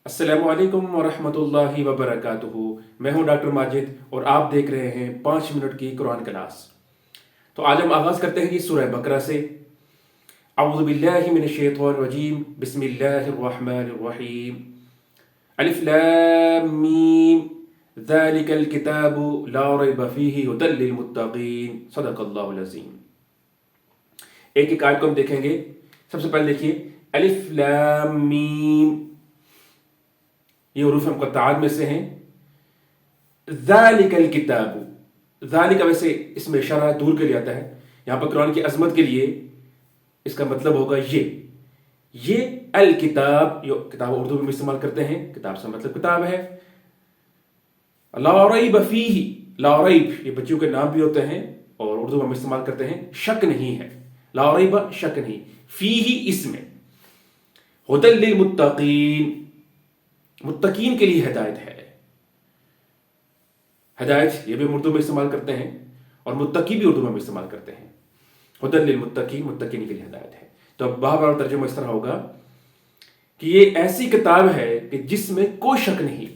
अस्सलामु अलैकुम वरहमतुल्लाहि वबरकातुहू। मैं हूं डॉक्टर माजिद और आप देख रहे हैं 5 मिनट की कुरान क्लास। तो आज हम आगाज करते हैं जी सूरह बकरा से। अऊज़ु बिल्लाहि मिनश शैतानिर रजीम, बिस्मिल्लाहिर रहमानिर रहीम। अलिफ लाम मीम, ज़ालिकल किताबु ला रैब फीहि हुदल लिल मुत्तकीन। सदक़ल्लाहुल अज़ीम। एक एक आयत को हम देखेंगे। सबसे पहले देखिए अलिफ लाम मीम, ये हुरूफ मुक़त्तआत में से हैं। ज़ालिकल किताबु, ज़ालिका वैसे इसमें इशारा दूर के लिए आता है, यहाँ पर कुरान की अजमत के लिए इसका मतलब होगा ये अल किताब, यो किताब उर्दू में इस्तेमाल करते हैं, किताब से मतलब किताब है। ला रैब फीही, ला रैब ये बच्चों के नाम भी होते हैं और उर्दू में इस्तेमाल करते हैं, शक नहीं है। ला रैब शक नहीं, फीही इसमें, हुदल लिल मुत्तकीन मुत्तकीन के लिए हिदायत है। हिदायत ये भी उर्दू में इस्तेमाल करते हैं और मुत्तकी भी उर्दू में इस्तेमाल करते हैं। हुदल लिल मुत्तकीन, मुत्तकीन के लिए हिदायत है। तो अब बार तर्जुमा इस तरह होगा कि ये ऐसी किताब है कि जिसमें कोई शक नहीं।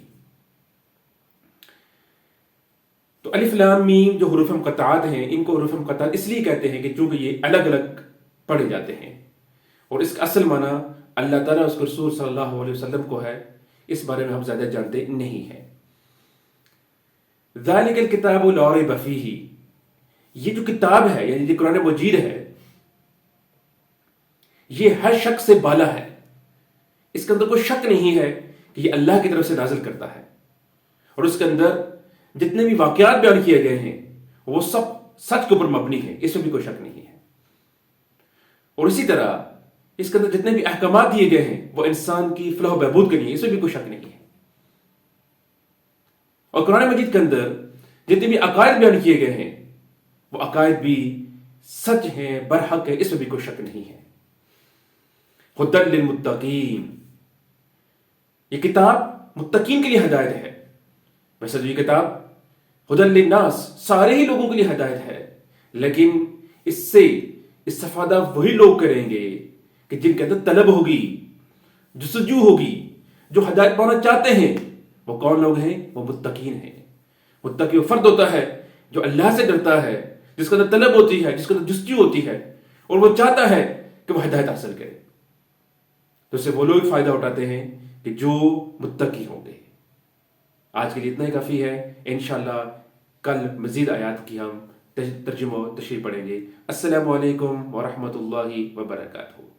तो अलिफ लाम मीम जो हुरूफ मुक़त्तआत हैं, इनको हुरूफ मुक़त्तआत इसलिए कहते हैं कि चूंकि ये अलग अलग पढ़े जाते हैं और इसका असल माना अल्लाह ताला उसके रसूल सल्लल्लाहु अलैहि वसल्लम को है, इस बारे में हम ज्यादा जानते नहीं हैं। ज़ालिकल किताबु ला रैब फीही, ये जो किताब है यानी जो कुरान मजीद है, ये हर शक से बाला है। इसके अंदर कोई शक नहीं है कि ये अल्लाह की तरफ से नाजिल करता है और उसके अंदर जितने भी वाकयात बयान किए गए हैं वो सब सच के ऊपर मबनी है, इसमें भी कोई शक नहीं है। और इसी तरह इसके अंदर जितने भी अहकामात दिए गए हैं वो इंसान की फलाह बहबूद के लिए, इसमें भी कोई शक नहीं है। और कुरान मजीद के अंदर जितने भी अकायद बयान किए गए हैं वो अकायद भी सच हैं, बरहक है, इसमें भी कोई शक नहीं है। हुदल लिल मुत्तकीन, ये किताब मुत्तकीन के लिए हिदायत है। वैसे तो ये किताब हुदल लिन्नास, सारे ही लोगों के लिए हिदायत है, लेकिन इससे इस्तेफादा वही लोग करेंगे कि जिनके अंदर तलब होगी, जुस्तजू होगी, जो हिदायत पाना चाहते हैं। वो कौन लोग हैं? वो मुत्तकीन हैं। मुत्तकी वो फर्द होता है जो अल्लाह से डरता है, जिसके अंदर तलब होती है, जिसके अंदर जुस्तजू होती है और वो चाहता है कि वो हिदायत हासिल करे। तो इससे वो लोग फायदा उठाते हैं कि जो मुत्तकी होंगे। आज के लिए इतना ही काफी है। इंशाअल्लाह कल मजीद आयात की हम तर्जुमा तशरीह पढ़ेंगे। अस्सलामु अलैकुम वरहमतुल्लाहि वबरकातुहू।